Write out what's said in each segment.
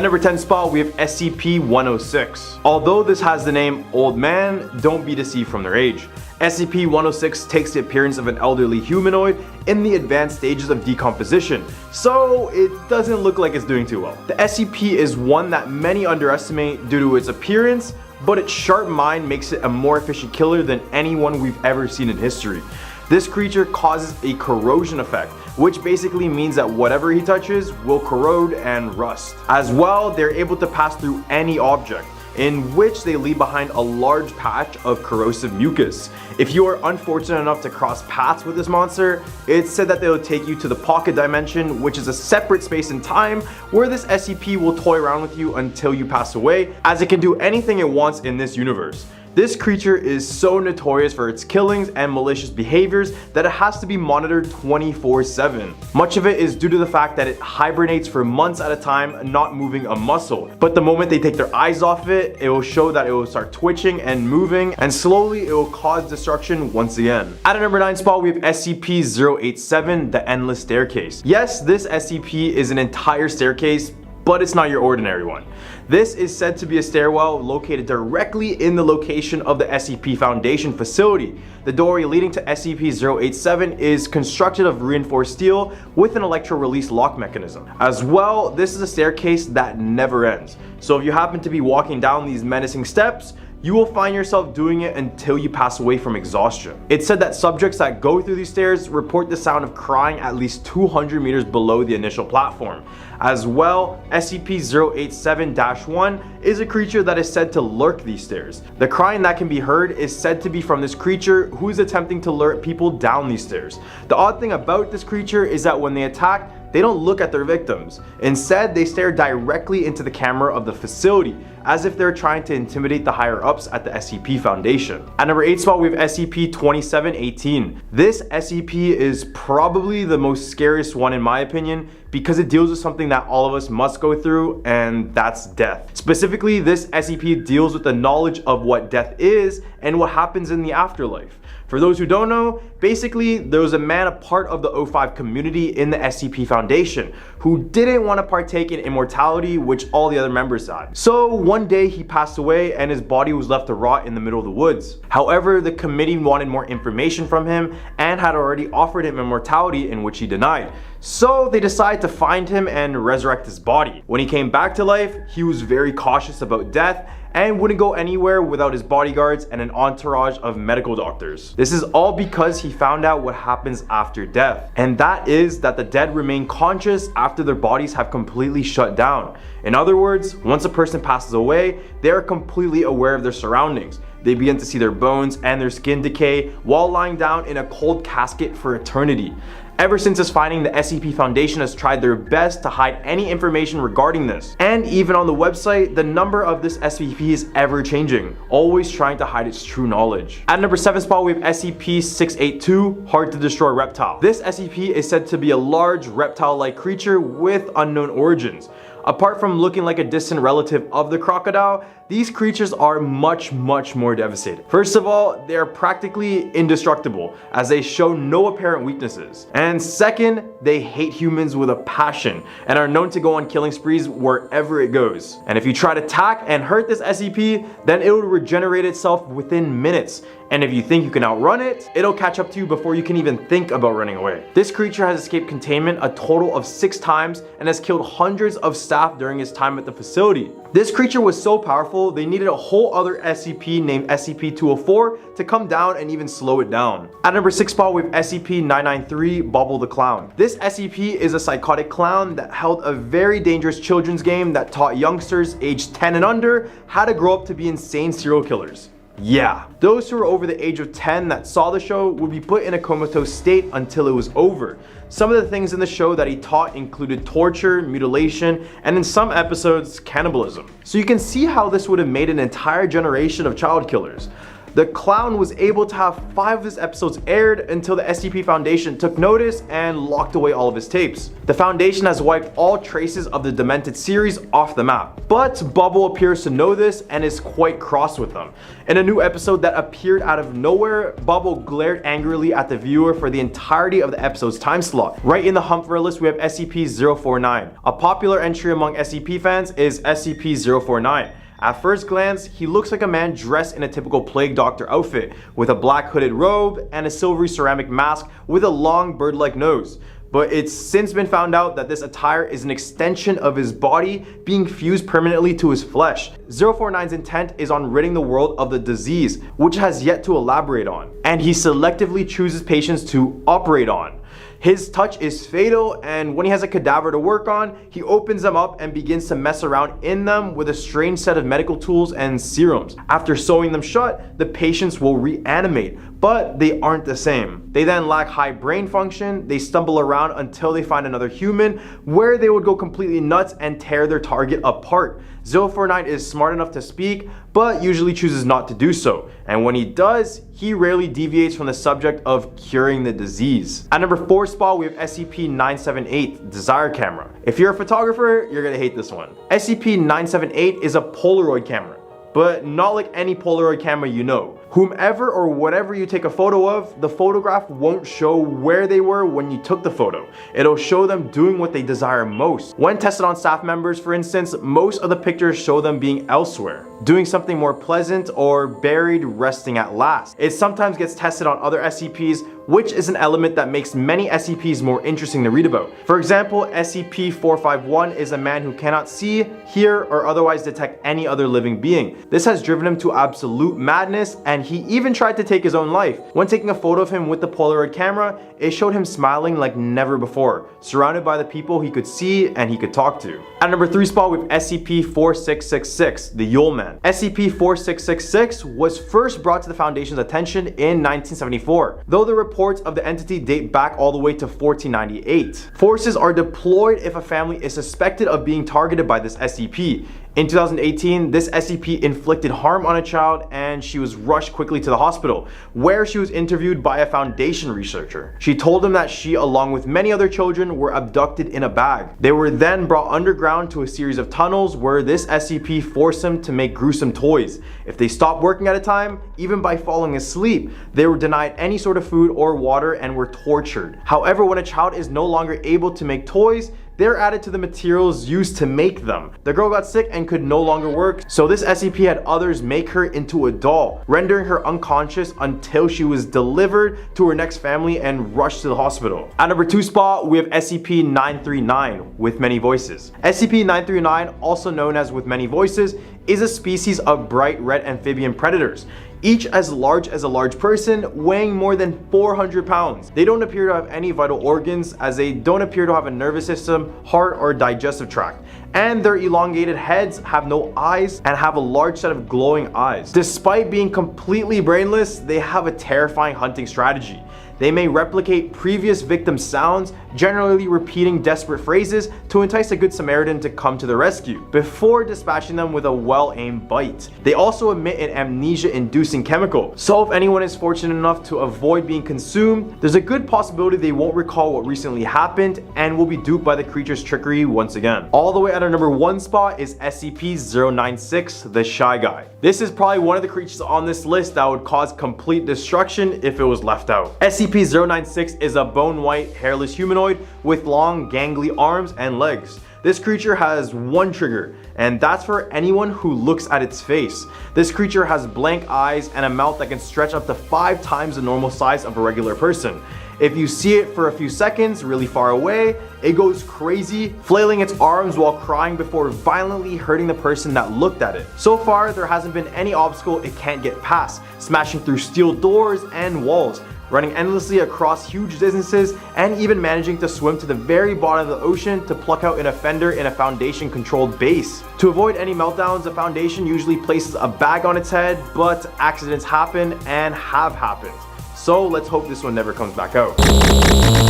number 10 spot, we have SCP-106. Although this has the name Old Man, don't be deceived from their age. SCP-106 takes the appearance of an elderly humanoid in the advanced stages of decomposition, so it doesn't look like it's doing too well. The SCP is one that many underestimate due to its appearance, but its sharp mind makes it a more efficient killer than anyone we've ever seen in history. This creature causes a corrosion effect, which basically means that whatever he touches will corrode and rust. As well, they're able to pass through any object, in which they leave behind a large patch of corrosive mucus. If you are unfortunate enough to cross paths with this monster, it's said that they will take you to the pocket dimension, which is a separate space and time where this SCP will toy around with you until you pass away, as it can do anything it wants in this universe. This creature is so notorious for its killings and malicious behaviors that it has to be monitored 24/7. Much of it is due to the fact that it hibernates for months at a time, not moving a muscle. But the moment they take their eyes off it, it will show that it will start twitching and moving, and slowly it will cause destruction once again. At a number 9 spot, we have SCP-087, the Endless Staircase. Yes, this SCP is an entire staircase, but it's not your ordinary one. This is said to be a stairwell located directly in the location of the SCP Foundation facility. The doorway leading to SCP-087 is constructed of reinforced steel with an electro-release lock mechanism. As well, this is a staircase that never ends. So if you happen to be walking down these menacing steps, you will find yourself doing it until you pass away from exhaustion. It's said that subjects that go through these stairs report the sound of crying at least 200 meters below the initial platform. As well, SCP-087-1 is a creature that is said to lurk these stairs. The crying that can be heard is said to be from this creature who is attempting to lure people down these stairs. The odd thing about this creature is that when they attack, they don't look at their victims. Instead, they stare directly into the camera of the facility, as if they're trying to intimidate the higher ups at the SCP Foundation. At number 8 spot, we have SCP-2718. This SCP is probably the most scariest one in my opinion, because it deals with something that all of us must go through, and that's death. Specifically, this SCP deals with the knowledge of what death is and what happens in the afterlife. For those who don't know, basically there was a man, a part of the O5 community in the SCP Foundation, who didn't want to partake in immortality, which all the other members had. So one day he passed away and his body was left to rot in the middle of the woods. However, the committee wanted more information from him and had already offered him immortality, in which he denied. So they decided to find him and resurrect his body. When he came back to life, he was very cautious about death and wouldn't go anywhere without his bodyguards and an entourage of medical doctors. This is all because he found out what happens after death, and that is that the dead remain conscious after their bodies have completely shut down. In other words, once a person passes away, they are completely aware of their surroundings. They begin to see their bones and their skin decay while lying down in a cold casket for eternity. Ever since his finding, the SCP Foundation has tried their best to hide any information regarding this. And even on the website, the number of this SCP is ever changing, always trying to hide its true knowledge. At number 7 spot, we have SCP-682, Hard to Destroy Reptile. This SCP is said to be a large reptile-like creature with unknown origins. Apart from looking like a distant relative of the crocodile, these creatures are much more devastating. First of all, they are practically indestructible, as they show no apparent weaknesses. And second, they hate humans with a passion and are known to go on killing sprees wherever it goes. And if you try to attack and hurt this SCP, then it will regenerate itself within minutes. And if you think you can outrun it, it'll catch up to you before you can even think about running away. This creature has escaped containment a total of 6 times and has killed hundreds of staff during his time at the facility. This creature was so powerful, they needed a whole other SCP named SCP-204 to come down and even slow it down. At number 6 spot, we have SCP-993, Bobble the Clown. This SCP is a psychotic clown that held a very dangerous children's game that taught youngsters aged 10 and under how to grow up to be insane serial killers. Yeah, those who were over the age of 10 that saw the show would be put in a comatose state until it was over. Some of the things in the show that he taught included torture, mutilation, and in some episodes, cannibalism. So you can see how this would have made an entire generation of child killers. The clown was able to have 5 of his episodes aired until the SCP Foundation took notice and locked away all of his tapes. The Foundation has wiped all traces of the Demented series off the map, but Bubble appears to know this and is quite cross with them. In a new episode that appeared out of nowhere, Bubble glared angrily at the viewer for the entirety of the episode's time slot. Right in the hump for a list, we have SCP-049. A popular entry among SCP fans is SCP-049. At first glance, he looks like a man dressed in a typical plague doctor outfit, with a black hooded robe and a silvery ceramic mask with a long bird-like nose. But it's since been found out that this attire is an extension of his body being fused permanently to his flesh. 049's intent is on ridding the world of the disease, which has yet to elaborate on, and he selectively chooses patients to operate on. His touch is fatal, and when he has a cadaver to work on, he opens them up and begins to mess around in them with a strange set of medical tools and serums. After sewing them shut, the patients will reanimate, but they aren't the same. They then lack high brain function, they stumble around until they find another human, where they would go completely nuts and tear their target apart. 049 is smart enough to speak, but usually chooses not to do so. And when he does, he rarely deviates from the subject of curing the disease. At number 4 spot, we have SCP-978, Desire Camera. If you're a photographer, you're gonna hate this one. SCP-978 is a Polaroid camera, but not like any Polaroid camera you know. Whomever or whatever you take a photo of, the photograph won't show where they were when you took the photo. It'll show them doing what they desire most. When tested on staff members, for instance, most of the pictures show them being elsewhere, doing something more pleasant, or buried resting at last. It sometimes gets tested on other SCPs, which is an element that makes many SCPs more interesting to read about. For example, SCP-451 is a man who cannot see, hear, or otherwise detect any other living being. This has driven him to absolute madness, and he even tried to take his own life. When taking a photo of him with the Polaroid camera, it showed him smiling like never before, surrounded by the people he could see and he could talk to. At number 3 spot, we have SCP-4666, the Yule Man. SCP-4666 was first brought to the Foundation's attention in 1974, though the reports of the entity date back all the way to 1498. Forces are deployed if a family is suspected of being targeted by this SCP. In 2018, this SCP inflicted harm on a child and she was rushed quickly to the hospital, where she was interviewed by a Foundation researcher. She told him that she, along with many other children, were abducted in a bag. They were then brought underground to a series of tunnels where this SCP forced them to make gruesome toys. If they stopped working at a time, even by falling asleep, they were denied any sort of food or water and were tortured. However, when a child is no longer able to make toys, they're added to the materials used to make them. The girl got sick and could no longer work, so this SCP had others make her into a doll, rendering her unconscious until she was delivered to her next family and rushed to the hospital. At number 2 spot, we have SCP-939, With Many Voices. SCP-939, also known as With Many Voices, is a species of bright red amphibian predators, each as large as a large person, weighing more than 400 pounds. They don't appear to have any vital organs, as they don't appear to have a nervous system, heart, or digestive tract. And their elongated heads have no eyes and have a large set of glowing eyes. Despite being completely brainless, they have a terrifying hunting strategy. They may replicate previous victim sounds, generally repeating desperate phrases to entice a good Samaritan to come to the rescue, before dispatching them with a well-aimed bite. They also emit an amnesia-inducing chemical, so if anyone is fortunate enough to avoid being consumed, there's a good possibility they won't recall what recently happened and will be duped by the creature's trickery once again. All the way at our number 1 spot is SCP-096, the Shy Guy. This is probably one of the creatures on this list that would cause complete destruction if it was left out. SCP-096 is a bone-white, hairless humanoid with long, gangly arms and legs. This creature has one trigger, and that's for anyone who looks at its face. This creature has blank eyes and a mouth that can stretch up to 5 times the normal size of a regular person. If you see it for a few seconds really far away, it goes crazy, flailing its arms while crying before violently hurting the person that looked at it. So far, there hasn't been any obstacle it can't get past, smashing through steel doors and walls, running endlessly across huge distances, and even managing to swim to the very bottom of the ocean to pluck out an offender in a Foundation-controlled base. To avoid any meltdowns, the Foundation usually places a bag on its head, but accidents happen and have happened. so let's hope this one never comes back out.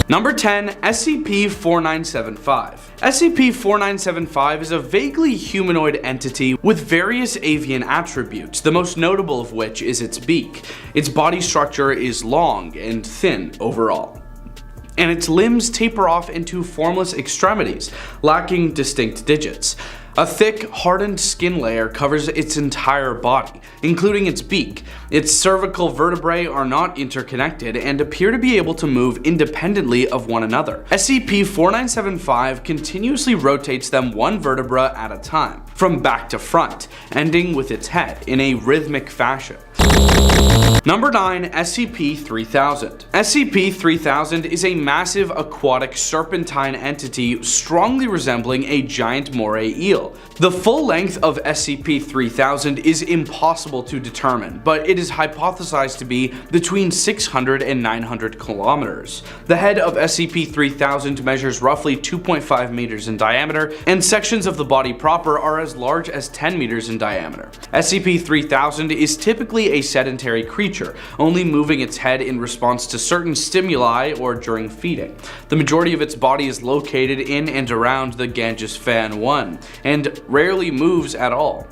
Number 10. SCP-4975. SCP-4975 is a vaguely humanoid entity with various avian attributes, the most notable of which is its beak. Its body structure is long and thin overall, and its limbs taper off into formless extremities, lacking distinct digits. A thick, hardened skin layer covers its entire body, including its beak. Its cervical vertebrae are not interconnected and appear to be able to move independently of one another. SCP-4975 continuously rotates them one vertebra at a time, from back to front, ending with its head in a rhythmic fashion. Number 9. SCP-3000. SCP-3000 is a massive aquatic serpentine entity strongly resembling a giant moray eel. The full length of SCP-3000 is impossible to determine, but it is hypothesized to be between 600 and 900 kilometers. The head of SCP-3000 measures roughly 2.5 meters in diameter, and sections of the body proper are as large as 10 meters in diameter. SCP-3000 is typically a sedentary creature, only moving its head in response to certain stimuli or during feeding. The majority of its body is located in and around the Ganges Fan 1, and rarely moves at all.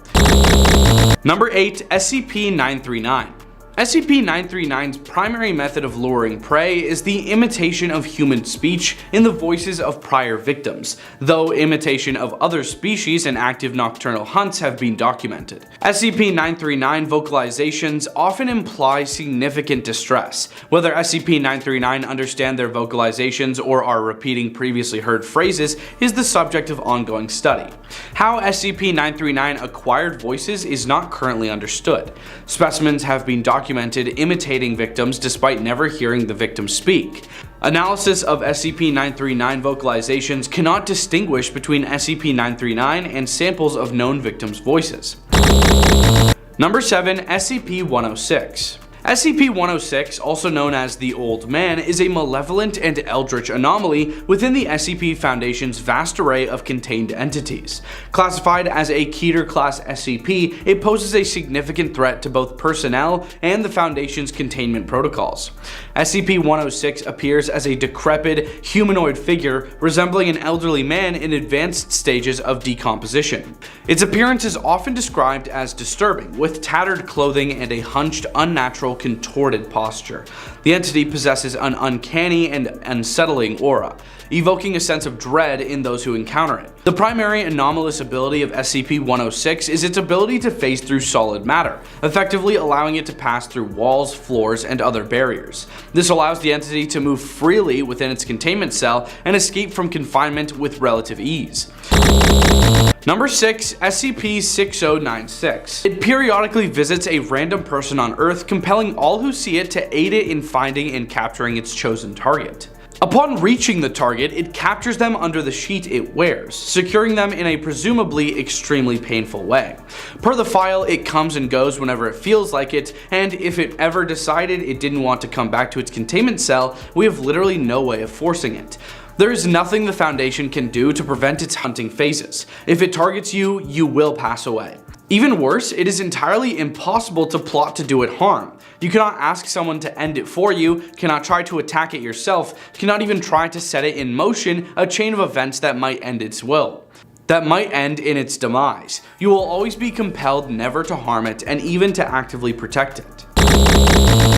Number 8. SCP-939. SCP-939's primary method of luring prey is the imitation of human speech in the voices of prior victims, though imitation of other species and active nocturnal hunts have been documented. SCP-939 vocalizations often imply significant distress. Whether SCP-939 understand their vocalizations or are repeating previously heard phrases is the subject of ongoing study. How SCP-939 acquired voices is not currently understood. Specimens have been documented imitating victims despite never hearing the victim speak. Analysis of SCP-939 vocalizations cannot distinguish between SCP-939 and samples of known victims' voices. Number 7. SCP-106. SCP-106, also known as the Old Man, is a malevolent and eldritch anomaly within the SCP Foundation's vast array of contained entities. Classified as a Keter-class SCP, it poses a significant threat to both personnel and the Foundation's containment protocols. SCP-106 appears as a decrepit, humanoid figure resembling an elderly man in advanced stages of decomposition. Its appearance is often described as disturbing, with tattered clothing and a hunched, unnatural, contorted posture. The entity possesses an uncanny and unsettling aura, evoking a sense of dread in those who encounter it. The primary anomalous ability of SCP-106 is its ability to phase through solid matter, effectively allowing it to pass through walls, floors, and other barriers. This allows the entity to move freely within its containment cell and escape from confinement with relative ease. Number 6. SCP-6096. It periodically visits a random person on Earth, compelling all who see it to aid it in finding and capturing its chosen target. Upon reaching the target, it captures them under the sheet it wears, securing them in a presumably extremely painful way. Per the file, it comes and goes whenever it feels like it, and if it ever decided it didn't want to come back to its containment cell, we have literally no way of forcing it. There is nothing the Foundation can do to prevent its hunting phases. If it targets you, you will pass away. Even worse, it is entirely impossible to plot to do it harm. You cannot ask someone to end it for you, cannot try to attack it yourself, cannot even try to set it in motion, a chain of events that might end its will. That might end in its demise. You will always be compelled never to harm it and even to actively protect it.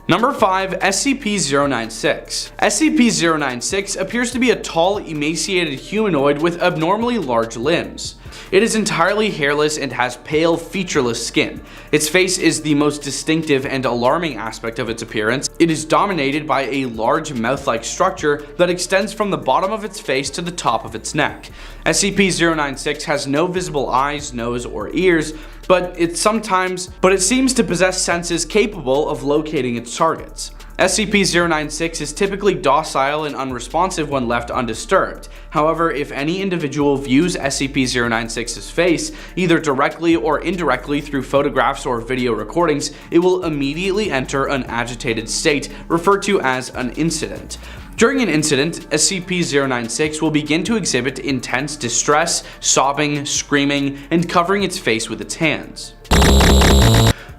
Number 5. SCP-096. SCP-096 appears to be a tall, emaciated humanoid with abnormally large limbs. It is entirely hairless and has pale, featureless skin. Its face is the most distinctive and alarming aspect of its appearance. It is dominated by a large mouth-like structure that extends from the bottom of its face to the top of its neck. SCP-096 has no visible eyes, nose, or ears, but it seems to possess senses capable of locating its targets. SCP-096 is typically docile and unresponsive when left undisturbed. However, if any individual views SCP-096's face, either directly or indirectly through photographs or video recordings, it will immediately enter an agitated state, referred to as an incident. During an incident, SCP-096 will begin to exhibit intense distress, sobbing, screaming, and covering its face with its hands.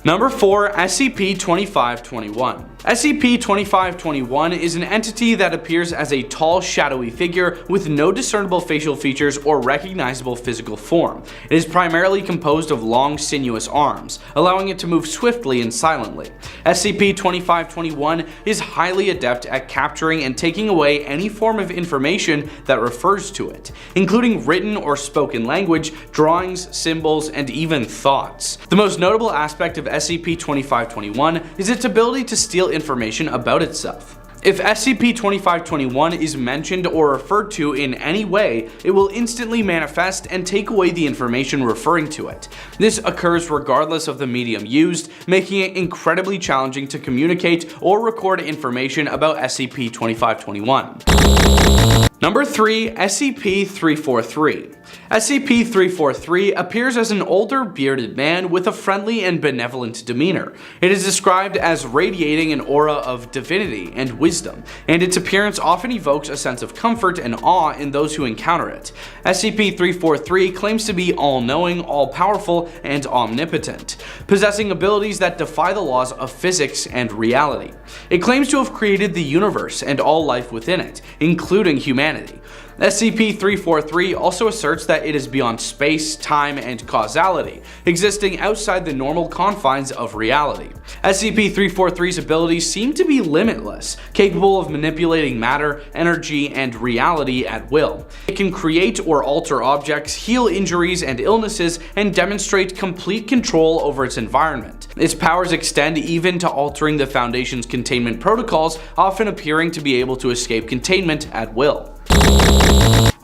Number 4. SCP-2521. SCP-2521 is an entity that appears as a tall, shadowy figure with no discernible facial features or recognizable physical form. It is primarily composed of long, sinuous arms, allowing it to move swiftly and silently. SCP-2521 is highly adept at capturing and taking away any form of information that refers to it, including written or spoken language, drawings, symbols, and even thoughts. The most notable aspect of SCP-2521 is its ability to steal information about itself. If SCP-2521 is mentioned or referred to in any way, it will instantly manifest and take away the information referring to it. This occurs regardless of the medium used, making it incredibly challenging to communicate or record information about SCP-2521. Number 3. SCP-343. SCP-343 appears as an older bearded man with a friendly and benevolent demeanor. It is described as radiating an aura of divinity and wisdom, and its appearance often evokes a sense of comfort and awe in those who encounter it. SCP-343 claims to be all-knowing, all-powerful, and omnipotent, possessing abilities that defy the laws of physics and reality. It claims to have created the universe and all life within it, including humanity. SCP-343 also asserts that it is beyond space, time, and causality, existing outside the normal confines of reality. SCP-343's abilities seem to be limitless, capable of manipulating matter, energy, and reality at will. It can create or alter objects, heal injuries and illnesses, and demonstrate complete control over its environment. Its powers extend even to altering the Foundation's containment protocols, often appearing to be able to escape containment at will.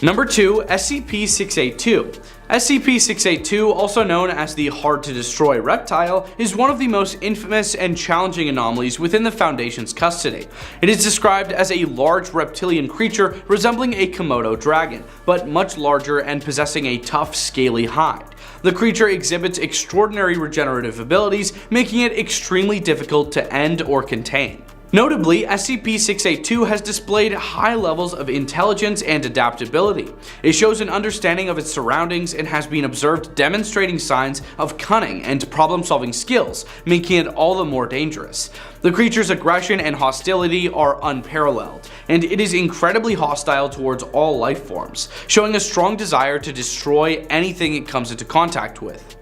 Number 2. SCP-682. SCP-682, also known as the hard-to-destroy reptile, is one of the most infamous and challenging anomalies within the Foundation's custody. It is described as a large reptilian creature resembling a Komodo dragon, but much larger and possessing a tough, scaly hide. The creature exhibits extraordinary regenerative abilities, making it extremely difficult to end or contain. Notably, SCP-682 has displayed high levels of intelligence and adaptability. It shows an understanding of its surroundings and has been observed demonstrating signs of cunning and problem-solving skills, making it all the more dangerous. The creature's aggression and hostility are unparalleled, and it is incredibly hostile towards all life forms, showing a strong desire to destroy anything it comes into contact with.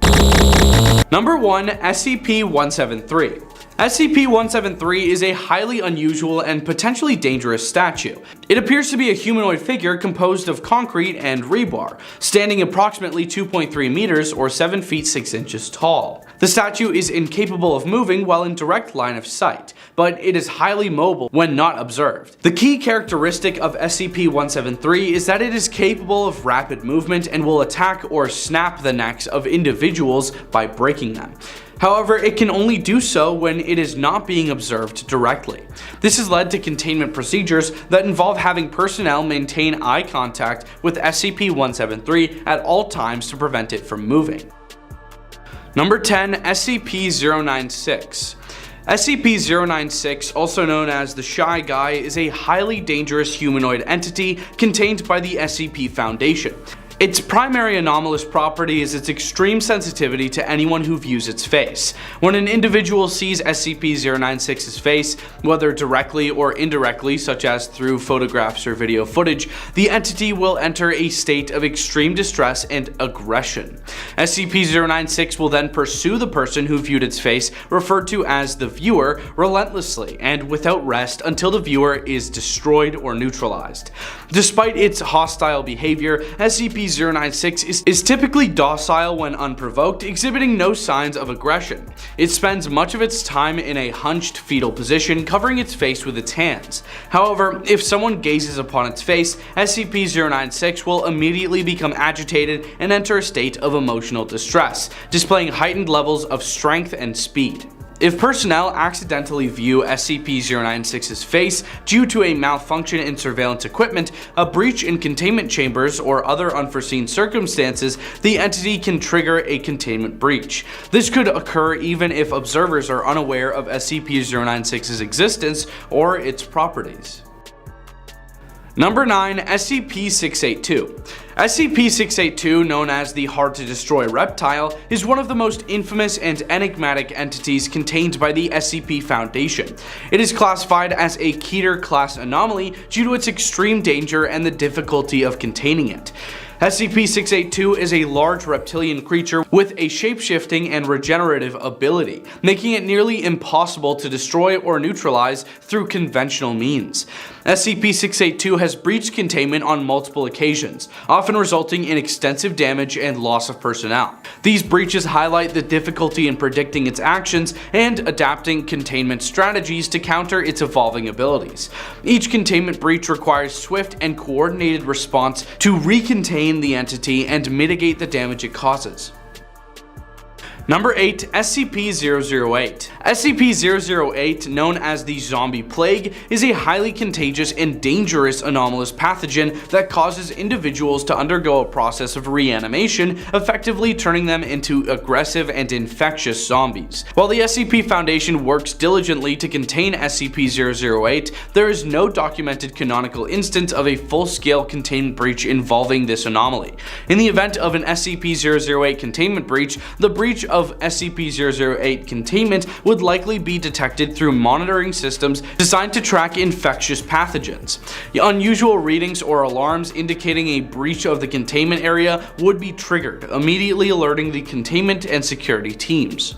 Number 1. SCP-173. SCP-173 is a highly unusual and potentially dangerous statue. It appears to be a humanoid figure composed of concrete and rebar, standing approximately 2.3 meters or 7 feet 6 inches tall. The statue is incapable of moving while in direct line of sight, but it is highly mobile when not observed. The key characteristic of SCP-173 is that it is capable of rapid movement and will attack or snap the necks of individuals by breaking them. However, it can only do so when it is not being observed directly. This has led to containment procedures that involve having personnel maintain eye contact with SCP-173 at all times to prevent it from moving. Number 10. SCP-096. SCP-096, also known as the Shy Guy, is a highly dangerous humanoid entity contained by the SCP Foundation. Its primary anomalous property is its extreme sensitivity to anyone who views its face. When an individual sees SCP-096's face, whether directly or indirectly, such as through photographs or video footage, the entity will enter a state of extreme distress and aggression. SCP-096 will then pursue the person who viewed its face, referred to as the viewer, relentlessly and without rest until the viewer is destroyed or neutralized. Despite its hostile behavior, SCP-096 is typically docile when unprovoked, exhibiting no signs of aggression. It spends much of its time in a hunched fetal position, covering its face with its hands. However, if someone gazes upon its face, SCP-096 will immediately become agitated and enter a state of emotional distress, displaying heightened levels of strength and speed. If personnel accidentally view SCP-096's face due to a malfunction in surveillance equipment, a breach in containment chambers, or other unforeseen circumstances, the entity can trigger a containment breach. This could occur even if observers are unaware of SCP-096's existence or its properties. Number 9. SCP-682. SCP-682, known as the hard-to-destroy reptile, is one of the most infamous and enigmatic entities contained by the SCP Foundation. It is classified as a Keter-class anomaly due to its extreme danger and the difficulty of containing it. SCP-682 is a large reptilian creature with a shape-shifting and regenerative ability, making it nearly impossible to destroy or neutralize through conventional means. SCP-682 has breached containment on multiple occasions, often resulting in extensive damage and loss of personnel. These breaches highlight the difficulty in predicting its actions and adapting containment strategies to counter its evolving abilities. Each containment breach requires swift and coordinated response to recontain the entity and mitigate the damage it causes. Number 8. SCP-008. SCP-008, known as the Zombie Plague, is a highly contagious and dangerous anomalous pathogen that causes individuals to undergo a process of reanimation, effectively turning them into aggressive and infectious zombies. While the SCP Foundation works diligently to contain SCP-008, there is no documented canonical instance of a full-scale containment breach involving this anomaly. In the event of an SCP-008 containment breach, the breach of SCP-008 containment would likely be detected through monitoring systems designed to track infectious pathogens. Unusual readings or alarms indicating a breach of the containment area would be triggered, immediately alerting the containment and security teams.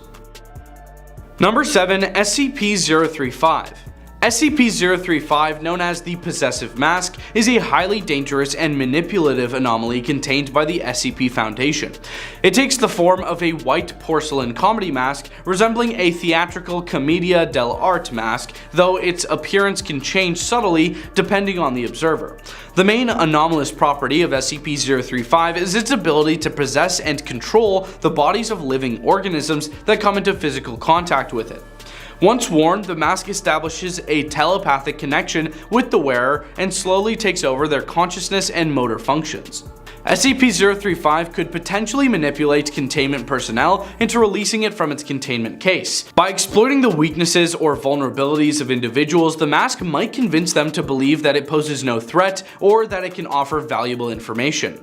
Number 7. SCP-035. SCP-035, known as the Possessive Mask, is a highly dangerous and manipulative anomaly contained by the SCP Foundation. It takes the form of a white porcelain comedy mask resembling a theatrical commedia dell'arte mask, though its appearance can change subtly depending on the observer. The main anomalous property of SCP-035 is its ability to possess and control the bodies of living organisms that come into physical contact with it. Once worn, the mask establishes a telepathic connection with the wearer and slowly takes over their consciousness and motor functions. SCP-035 could potentially manipulate containment personnel into releasing it from its containment case. By exploiting the weaknesses or vulnerabilities of individuals, the mask might convince them to believe that it poses no threat or that it can offer valuable information.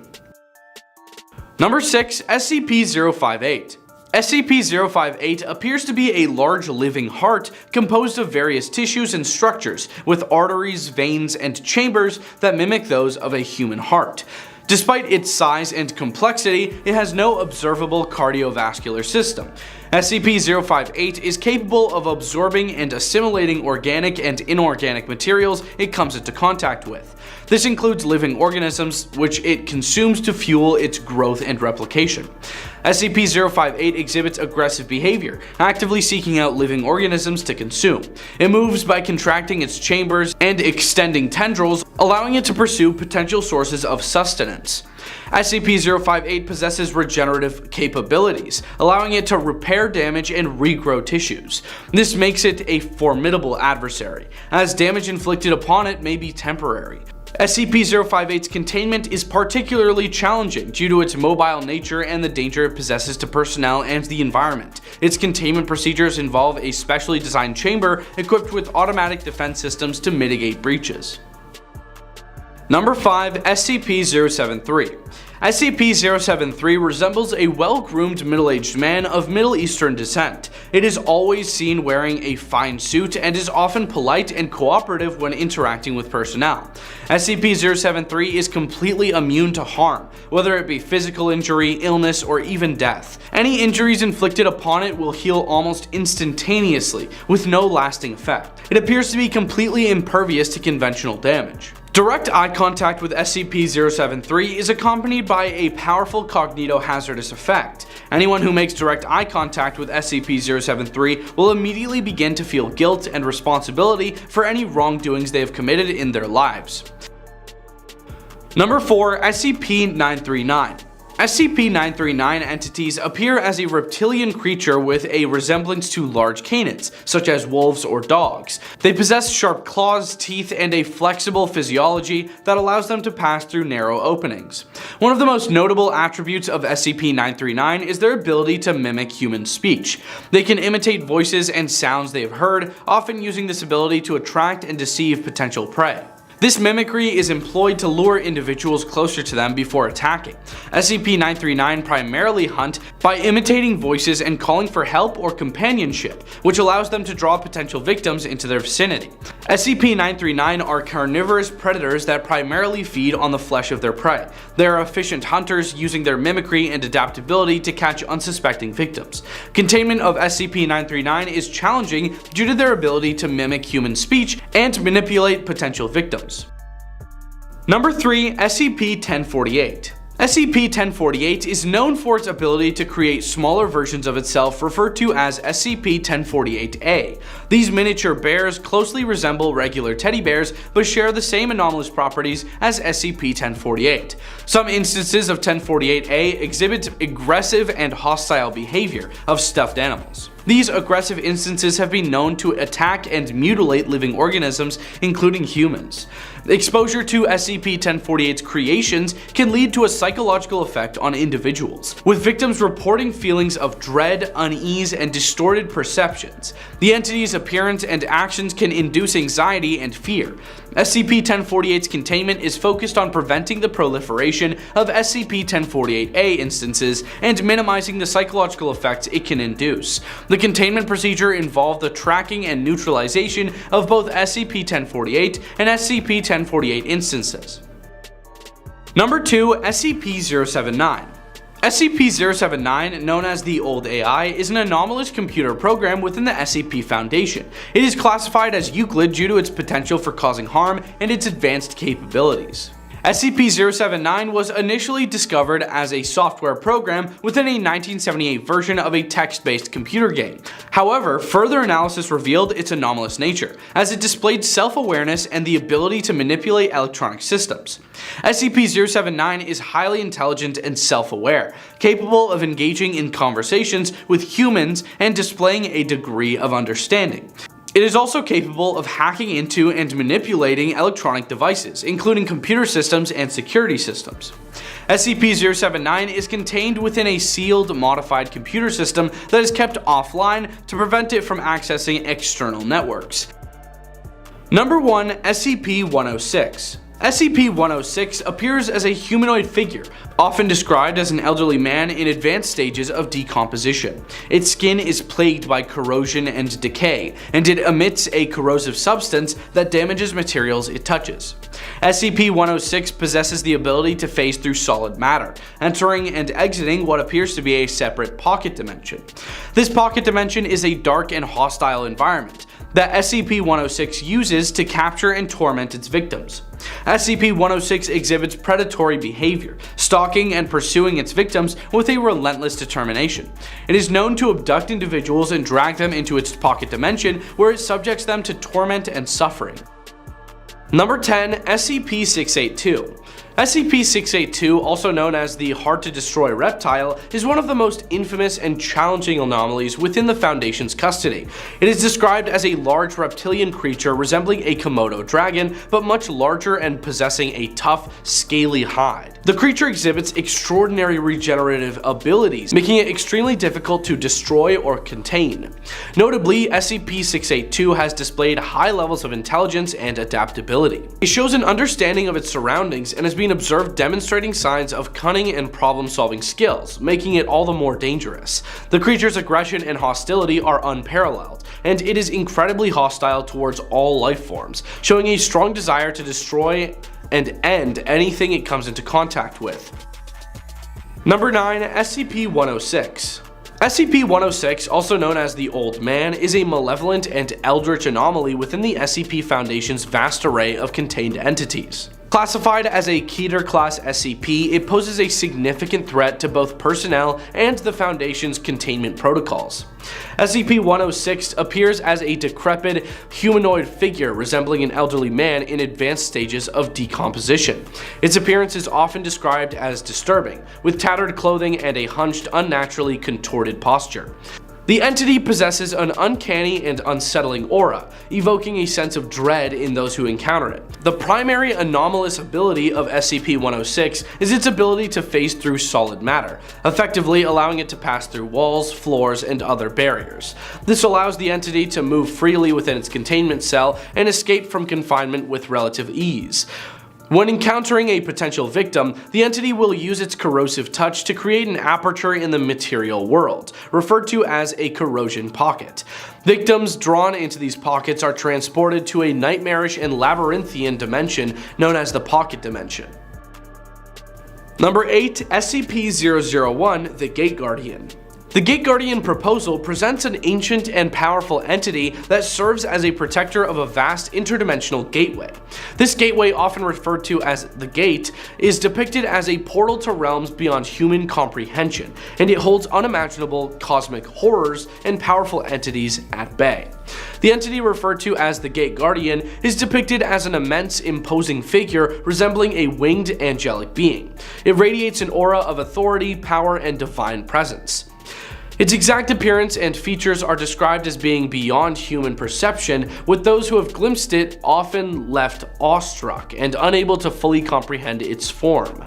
Number 6. SCP-058. SCP-058 appears to be a large living heart composed of various tissues and structures, with arteries, veins, and chambers that mimic those of a human heart. Despite its size and complexity, it has no observable cardiovascular system. SCP-058 is capable of absorbing and assimilating organic and inorganic materials it comes into contact with. This includes living organisms, which it consumes to fuel its growth and replication. SCP-058 exhibits aggressive behavior, actively seeking out living organisms to consume. It moves by contracting its chambers and extending tendrils, allowing it to pursue potential sources of sustenance. SCP-058 possesses regenerative capabilities, allowing it to repair damage and regrow tissues. This makes it a formidable adversary, as damage inflicted upon it may be temporary. SCP-058's containment is particularly challenging due to its mobile nature and the danger it possesses to personnel and the environment. Its containment procedures involve a specially designed chamber equipped with automatic defense systems to mitigate breaches. Number 5. SCP-073. SCP-073 resembles a well-groomed middle-aged man of Middle Eastern descent. It is always seen wearing a fine suit and is often polite and cooperative when interacting with personnel. SCP-073 is completely immune to harm, whether it be physical injury, illness, or even death. Any injuries inflicted upon it will heal almost instantaneously, with no lasting effect. It appears to be completely impervious to conventional damage. Direct eye contact with SCP-073 is accompanied by a powerful cognitohazardous effect. Anyone who makes direct eye contact with SCP-073 will immediately begin to feel guilt and responsibility for any wrongdoings they have committed in their lives. Number 4. SCP-939. SCP-939 entities appear as a reptilian creature with a resemblance to large canids, such as wolves or dogs. They possess sharp claws, teeth, and a flexible physiology that allows them to pass through narrow openings. One of the most notable attributes of SCP-939 is their ability to mimic human speech. They can imitate voices and sounds they have heard, often using this ability to attract and deceive potential prey. This mimicry is employed to lure individuals closer to them before attacking. SCP-939 primarily hunt by imitating voices and calling for help or companionship, which allows them to draw potential victims into their vicinity. SCP-939 are carnivorous predators that primarily feed on the flesh of their prey. They are efficient hunters, using their mimicry and adaptability to catch unsuspecting victims. Containment of SCP-939 is challenging due to their ability to mimic human speech and manipulate potential victims. Number 3. SCP-1048. SCP-1048 is known for its ability to create smaller versions of itself referred to as SCP-1048-A. These miniature bears closely resemble regular teddy bears but share the same anomalous properties as SCP-1048. Some instances of 1048-A exhibit aggressive and hostile behavior of stuffed animals. These aggressive instances have been known to attack and mutilate living organisms, including humans. Exposure to SCP-1048's creations can lead to a psychological effect on individuals, with victims reporting feelings of dread, unease, and distorted perceptions. The entity's appearance and actions can induce anxiety and fear. SCP-1048's containment is focused on preventing the proliferation of SCP-1048-A instances and minimizing the psychological effects it can induce. The containment procedure involved the tracking and neutralization of both SCP-1048 and SCP-1048 instances. Number 2. SCP-079. SCP-079, known as the Old AI, is an anomalous computer program within the SCP Foundation. It is classified as Euclid due to its potential for causing harm and its advanced capabilities. SCP-079 was initially discovered as a software program within a 1978 version of a text-based computer game. However, further analysis revealed its anomalous nature, as it displayed self-awareness and the ability to manipulate electronic systems. SCP-079 is highly intelligent and self-aware, capable of engaging in conversations with humans and displaying a degree of understanding. It is also capable of hacking into and manipulating electronic devices, including computer systems and security systems. SCP-079 is contained within a sealed, modified computer system that is kept offline to prevent it from accessing external networks. Number 1. SCP-106. SCP-106 appears as a humanoid figure, often described as an elderly man in advanced stages of decomposition. Its skin is plagued by corrosion and decay, and it emits a corrosive substance that damages materials it touches. SCP-106 possesses the ability to phase through solid matter, entering and exiting what appears to be a separate pocket dimension. This pocket dimension is a dark and hostile environment that SCP-106 uses to capture and torment its victims. SCP-106 exhibits predatory behavior, stalking and pursuing its victims with a relentless determination. It is known to abduct individuals and drag them into its pocket dimension, where it subjects them to torment and suffering. Number 10. SCP-682. SCP-682, also known as the hard-to-destroy reptile, is one of the most infamous and challenging anomalies within the Foundation's custody. It is described as a large reptilian creature resembling a Komodo dragon, but much larger and possessing a tough, scaly hide. The creature exhibits extraordinary regenerative abilities, making it extremely difficult to destroy or contain. Notably, SCP-682 has displayed high levels of intelligence and adaptability. It shows an understanding of its surroundings and has been observed demonstrating signs of cunning and problem-solving skills, making it all the more dangerous. The creature's aggression and hostility are unparalleled, and it is incredibly hostile towards all life forms, showing a strong desire to destroy and end anything it comes into contact with. Number 9. SCP-106. SCP-106, also known as the Old Man, is a malevolent and eldritch anomaly within the SCP Foundation's vast array of contained entities. Classified as a Keter-class SCP, it poses a significant threat to both personnel and the Foundation's containment protocols. SCP-106 appears as a decrepit, humanoid figure resembling an elderly man in advanced stages of decomposition. Its appearance is often described as disturbing, with tattered clothing and a hunched, unnaturally contorted posture. The entity possesses an uncanny and unsettling aura, evoking a sense of dread in those who encounter it. The primary anomalous ability of SCP-106 is its ability to phase through solid matter, effectively allowing it to pass through walls, floors, and other barriers. This allows the entity to move freely within its containment cell and escape from confinement with relative ease. When encountering a potential victim, the entity will use its corrosive touch to create an aperture in the material world, referred to as a corrosion pocket. Victims drawn into these pockets are transported to a nightmarish and labyrinthian dimension known as the Pocket Dimension. Number 8. SCP-001, the Gate Guardian. The Gate Guardian proposal presents an ancient and powerful entity that serves as a protector of a vast interdimensional gateway. This gateway, often referred to as the Gate, is depicted as a portal to realms beyond human comprehension, and it holds unimaginable cosmic horrors and powerful entities at bay. The entity referred to as the Gate Guardian is depicted as an immense, imposing figure resembling a winged angelic being. It radiates an aura of authority, power, and divine presence. Its exact appearance and features are described as being beyond human perception, with those who have glimpsed it often left awestruck and unable to fully comprehend its form.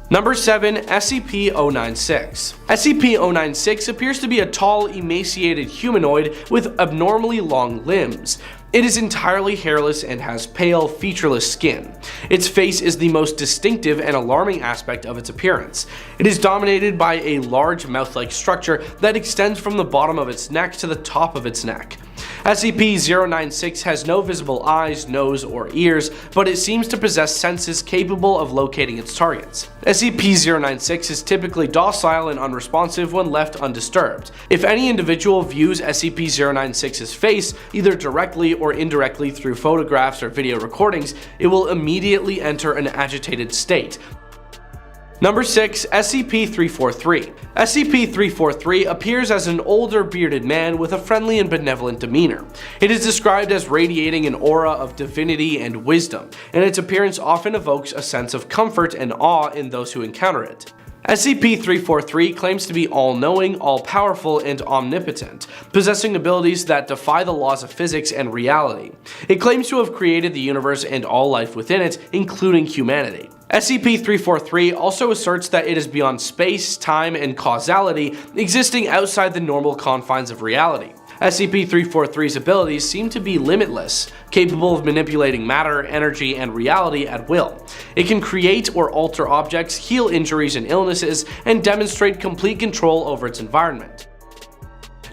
Number 7. SCP-096. SCP-096 appears to be a tall, emaciated humanoid with abnormally long limbs. It is entirely hairless and has pale, featureless skin. Its face is the most distinctive and alarming aspect of its appearance. It is dominated by a large mouth-like structure that extends from the bottom of its neck to the top of its neck. SCP-096 has no visible eyes, nose, or ears, but it seems to possess senses capable of locating its targets. SCP-096 is typically docile and unresponsive when left undisturbed. If any individual views SCP-096's face, either directly or indirectly through photographs or video recordings, it will immediately enter an agitated state. Number 6. SCP-343. SCP-343 appears as an older bearded man with a friendly and benevolent demeanor. It is described as radiating an aura of divinity and wisdom, and its appearance often evokes a sense of comfort and awe in those who encounter it. SCP-343 claims to be all-knowing, all-powerful, and omnipotent, possessing abilities that defy the laws of physics and reality. It claims to have created the universe and all life within it, including humanity. SCP-343 also asserts that it is beyond space, time, and causality, existing outside the normal confines of reality. SCP-343's abilities seem to be limitless, capable of manipulating matter, energy, and reality at will. It can create or alter objects, heal injuries and illnesses, and demonstrate complete control over its environment.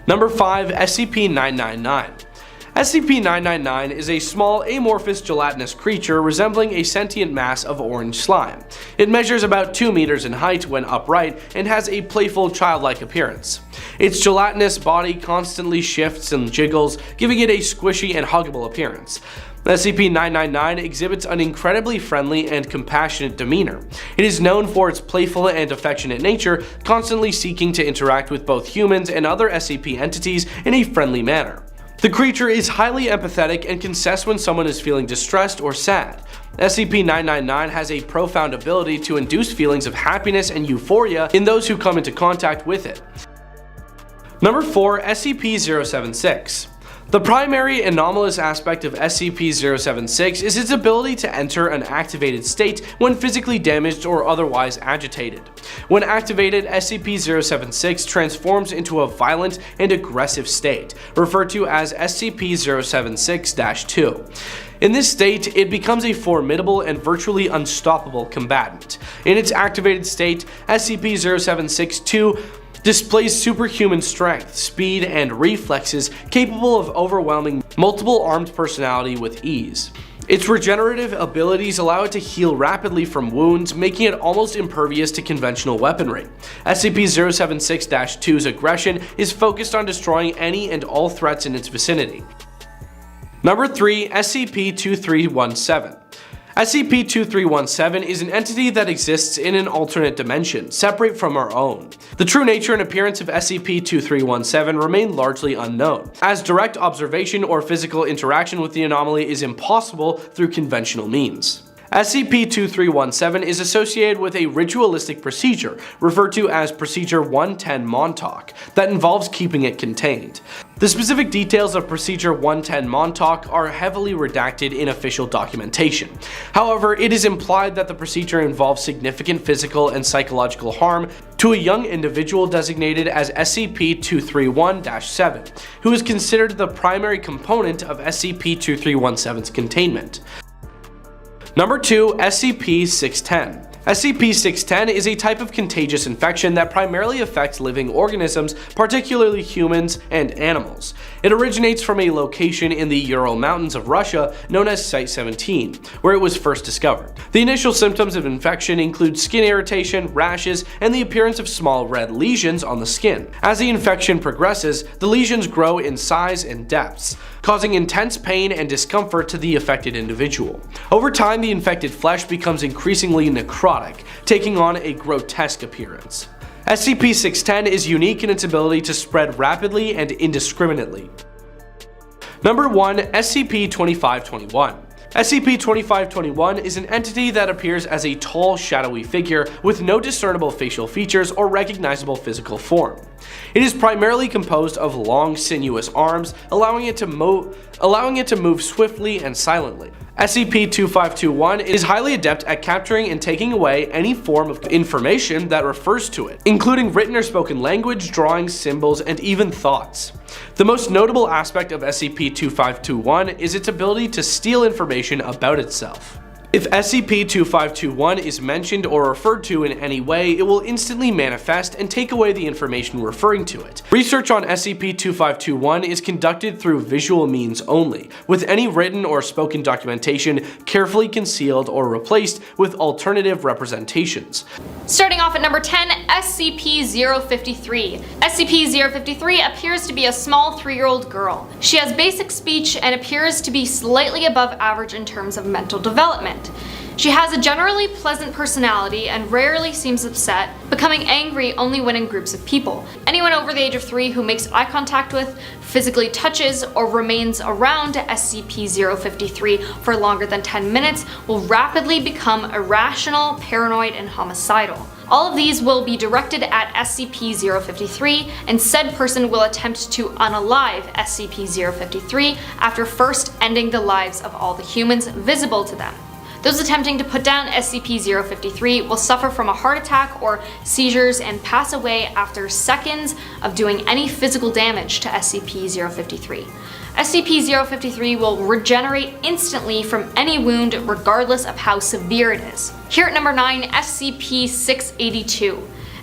Number 5. SCP-999. SCP-999 is a small, amorphous, gelatinous creature resembling a sentient mass of orange slime. It measures about 2 meters in height when upright and has a playful, childlike appearance. Its gelatinous body constantly shifts and jiggles, giving it a squishy and huggable appearance. SCP-999 exhibits an incredibly friendly and compassionate demeanor. It is known for its playful and affectionate nature, constantly seeking to interact with both humans and other SCP entities in a friendly manner. The creature is highly empathetic and can sense when someone is feeling distressed or sad. SCP-999 has a profound ability to induce feelings of happiness and euphoria in those who come into contact with it. Number 4. SCP-076. The primary anomalous aspect of SCP-076 is its ability to enter an activated state when physically damaged or otherwise agitated. When activated, SCP-076 transforms into a violent and aggressive state, referred to as SCP-076-2. In this state, it becomes a formidable and virtually unstoppable combatant. In its activated state, SCP-076-2 displays superhuman strength, speed, and reflexes capable of overwhelming multiple armed personality with ease. Its regenerative abilities allow it to heal rapidly from wounds, making it almost impervious to conventional weaponry. SCP-076-2's aggression is focused on destroying any and all threats in its vicinity. Number 3. SCP-2317. SCP-2317 is an entity that exists in an alternate dimension, separate from our own. The true nature and appearance of SCP-2317 remain largely unknown, as direct observation or physical interaction with the anomaly is impossible through conventional means. SCP-2317 is associated with a ritualistic procedure, referred to as Procedure 110 Montauk, that involves keeping it contained. The specific details of Procedure 110 Montauk are heavily redacted in official documentation. However, it is implied that the procedure involves significant physical and psychological harm to a young individual designated as SCP-231-7, who is considered the primary component of SCP-2317's containment. Number 2. SCP-610. SCP-610 is a type of contagious infection that primarily affects living organisms, particularly humans and animals. It originates from a location in the Ural Mountains of Russia known as Site-17, where it was first discovered. The initial symptoms of infection include skin irritation, rashes, and the appearance of small red lesions on the skin. As the infection progresses, the lesions grow in size and depths, causing intense pain and discomfort to the affected individual. Over time, the infected flesh becomes increasingly necrotic, taking on a grotesque appearance. SCP-610 is unique in its ability to spread rapidly and indiscriminately. Number 1. SCP-2521. SCP-2521 is an entity that appears as a tall, shadowy figure with no discernible facial features or recognizable physical form. It is primarily composed of long, sinuous arms, allowing it to move swiftly and silently. SCP-2521 is highly adept at capturing and taking away any form of information that refers to it, including written or spoken language, drawings, symbols, and even thoughts. The most notable aspect of SCP-2521 is its ability to steal information about itself. If SCP-2521 is mentioned or referred to in any way, it will instantly manifest and take away the information referring to it. Research on SCP-2521 is conducted through visual means only, with any written or spoken documentation carefully concealed or replaced with alternative representations. Starting off at number 10, SCP-053. SCP-053 appears to be a small 3-year-old girl. She has basic speech and appears to be slightly above average in terms of mental development. She has a generally pleasant personality and rarely seems upset, becoming angry only when in groups of people. Anyone over the age of 3 who makes eye contact with, physically touches, or remains around SCP-053 for longer than 10 minutes will rapidly become irrational, paranoid, and homicidal. All of these will be directed at SCP-053, and said person will attempt to unalive SCP-053 after first ending the lives of all the humans visible to them. Those attempting to put down SCP-053 will suffer from a heart attack or seizures and pass away after seconds of doing any physical damage to SCP-053. SCP-053 will regenerate instantly from any wound regardless of how severe it is. Here at number 9, SCP-682.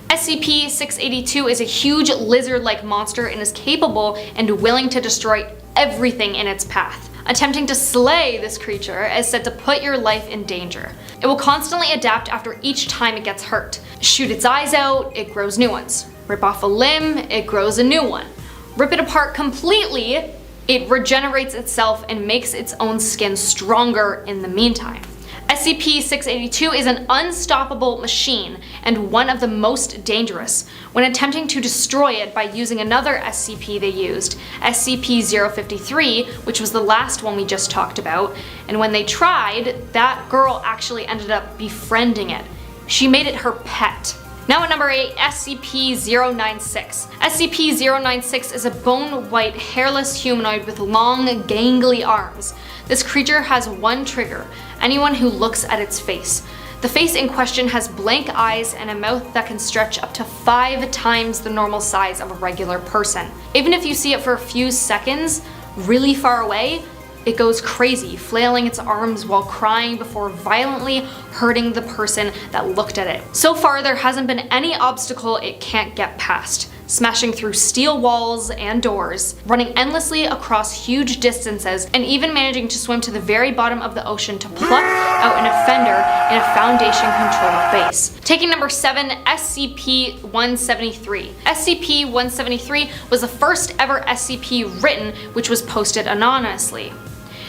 SCP-682 is a huge lizard-like monster and is capable and willing to destroy everything in its path. Attempting to slay this creature is said to put your life in danger. It will constantly adapt after each time it gets hurt. Shoot its eyes out, it grows new ones. Rip off a limb, it grows a new one. Rip it apart completely, it regenerates itself and makes its own skin stronger in the meantime. SCP-682 is an unstoppable machine and one of the most dangerous. When attempting to destroy it by using another SCP they used, SCP-053, which was the last one we just talked about, and when they tried, that girl actually ended up befriending it. She made it her pet. Now at number 8, SCP-096. SCP-096 is a bone-white, hairless humanoid with long, gangly arms. This creature has one trigger: anyone who looks at its face. The face in question has blank eyes and a mouth that can stretch up to 5 times the normal size of a regular person. Even if you see it for a few seconds, really far away, it goes crazy, flailing its arms while crying before violently hurting the person that looked at it. So far, there hasn't been any obstacle it can't get past, smashing through steel walls and doors, running endlessly across huge distances, and even managing to swim to the very bottom of the ocean to pluck out an offender in a Foundation-controlled base. Taking number 7, SCP-173. SCP-173 was the first ever SCP written, which was posted anonymously.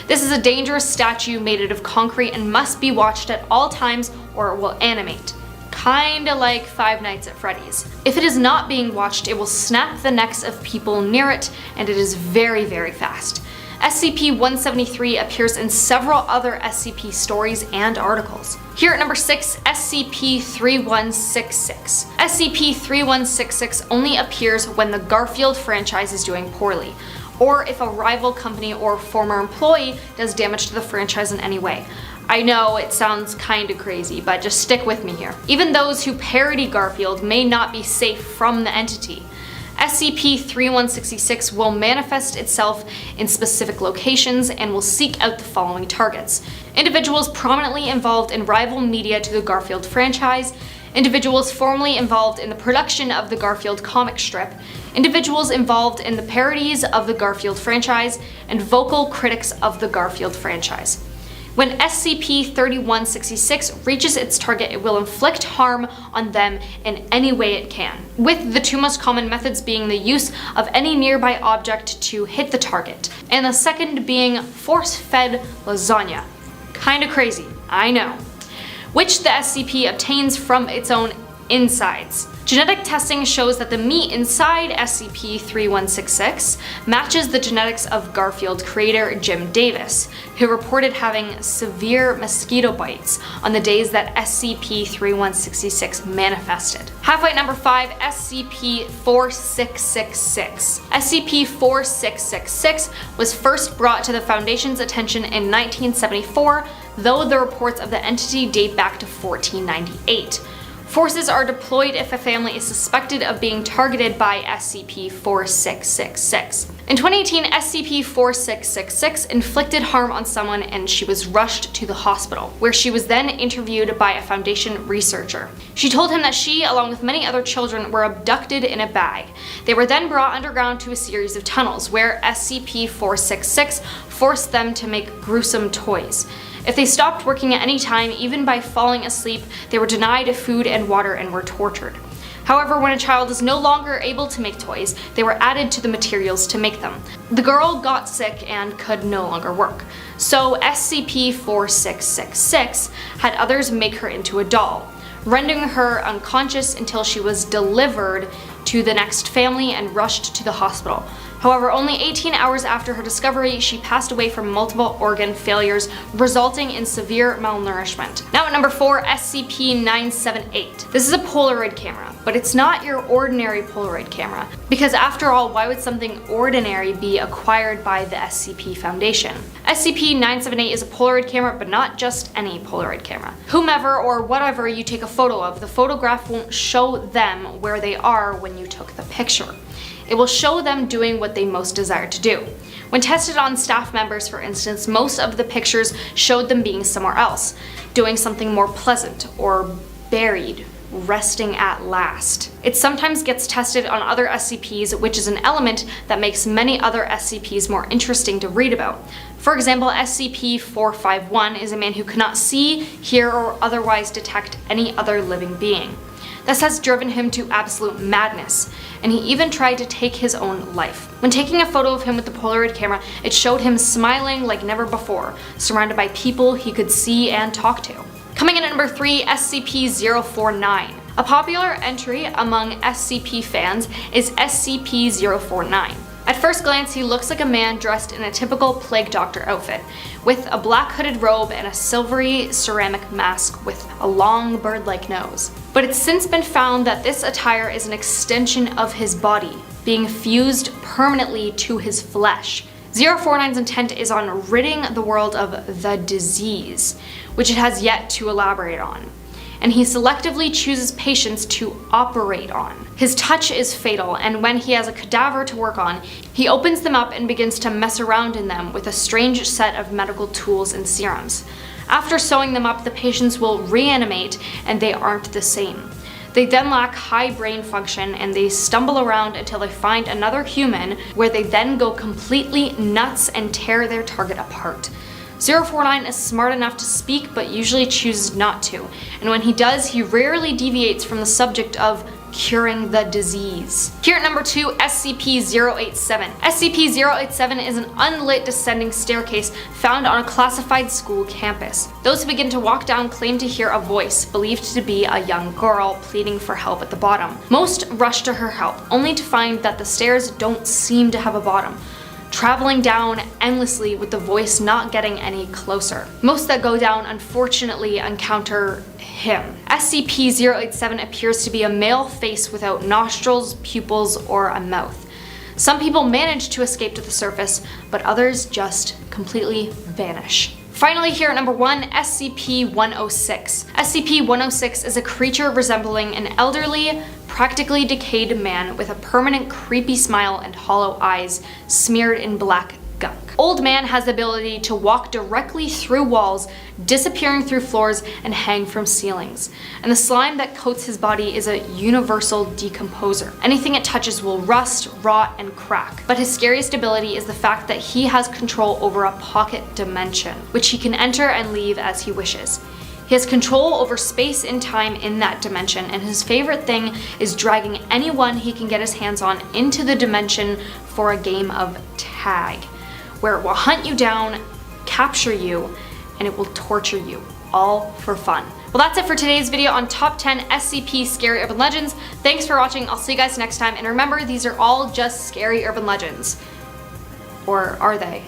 This is a dangerous statue made out of concrete and must be watched at all times or it will animate. Kinda like Five Nights at Freddy's. If it is not being watched, it will snap the necks of people near it, and it is very, very fast. SCP-173 appears in several other SCP stories and articles. Here at number 6, SCP-3166. SCP-3166 only appears when the Garfield franchise is doing poorly, or if a rival company or former employee does damage to the franchise in any way. I know it sounds kinda crazy, but just stick with me here. Even those who parody Garfield may not be safe from the entity. SCP-3166 will manifest itself in specific locations and will seek out the following targets: individuals prominently involved in rival media to the Garfield franchise, individuals formerly involved in the production of the Garfield comic strip, individuals involved in the parodies of the Garfield franchise, and vocal critics of the Garfield franchise. When SCP-3166 reaches its target, it will inflict harm on them in any way it can, with the two most common methods being the use of any nearby object to hit the target, and the second being force-fed lasagna. Kinda crazy, I know. Which the SCP obtains from its own insides. Genetic testing shows that the meat inside SCP-3166 matches the genetics of Garfield creator Jim Davis, who reported having severe mosquito bites on the days that SCP-3166 manifested. Halfway number 5, SCP-4666. SCP-4666 was first brought to the Foundation's attention in 1974, though the reports of the entity date back to 1498. Forces are deployed if a family is suspected of being targeted by SCP-4666. In 2018, SCP-4666 inflicted harm on someone and she was rushed to the hospital, where she was then interviewed by a Foundation researcher. She told him that she, along with many other children, were abducted in a bag. They were then brought underground to a series of tunnels, where SCP-466 forced them to make gruesome toys. If they stopped working at any time, even by falling asleep, they were denied food and water and were tortured. However, when a child is no longer able to make toys, they were added to the materials to make them. The girl got sick and could no longer work. So SCP-4666 had others make her into a doll, rendering her unconscious until she was delivered to the next family and rushed to the hospital. However, only 18 hours after her discovery, she passed away from multiple organ failures, resulting in severe malnourishment. Now at number 4, SCP-978. This is a Polaroid camera, but it's not your ordinary Polaroid camera, because after all, why would something ordinary be acquired by the SCP Foundation? SCP-978 is a Polaroid camera, but not just any Polaroid camera. Whomever or whatever you take a photo of, the photograph won't show them where they are when you took the picture. It will show them doing what they most desire to do. When tested on staff members, for instance, most of the pictures showed them being somewhere else, doing something more pleasant, or buried, resting at last. It sometimes gets tested on other SCPs, which is an element that makes many other SCPs more interesting to read about. For example, SCP-451 is a man who cannot see, hear, or otherwise detect any other living being. This has driven him to absolute madness, and he even tried to take his own life. When taking a photo of him with the Polaroid camera, it showed him smiling like never before, surrounded by people he could see and talk to. Coming in at number 3, SCP-049. A popular entry among SCP fans is SCP-049. At first glance, he looks like a man dressed in a typical plague doctor outfit, with a black hooded robe and a silvery ceramic mask with a long bird-like nose. But it's since been found that this attire is an extension of his body, being fused permanently to his flesh. 049's intent is on ridding the world of the disease, which it has yet to elaborate on, and he selectively chooses patients to operate on. His touch is fatal, and when he has a cadaver to work on, he opens them up and begins to mess around in them with a strange set of medical tools and serums. After sewing them up, the patients will reanimate, and they aren't the same. They then lack high brain function, and they stumble around until they find another human, where they then go completely nuts and tear their target apart. 049 is smart enough to speak, but usually chooses not to, and when he does, he rarely deviates from the subject of curing the disease. Here at number 2, SCP-087. SCP-087 is an unlit descending staircase found on a classified school campus. Those who begin to walk down claim to hear a voice, believed to be a young girl, pleading for help at the bottom. Most rush to her help, only to find that the stairs don't seem to have a bottom. traveling down endlessly with the voice not getting any closer. Most that go down unfortunately encounter him. SCP-087 appears to be a male face without nostrils, pupils, or a mouth. Some people manage to escape to the surface, but others just completely vanish. Finally, here at number 1, SCP-106. SCP-106 is a creature resembling an elderly, practically decayed man with a permanent creepy smile and hollow eyes smeared in black gunk. Old Man has the ability to walk directly through walls, disappearing through floors, and hang from ceilings. And the slime that coats his body is a universal decomposer. Anything it touches will rust, rot, and crack. But his scariest ability is the fact that he has control over a pocket dimension, which he can enter and leave as he wishes. He has control over space and time in that dimension, and his favorite thing is dragging anyone he can get his hands on into the dimension for a game of tag, where it will hunt you down, capture you, and it will torture you, all for fun. Well, that's it for today's video on top 10 SCP Scary Urban Legends. Thanks for watching, I'll see you guys next time, and remember, these are all just scary urban legends. Or are they?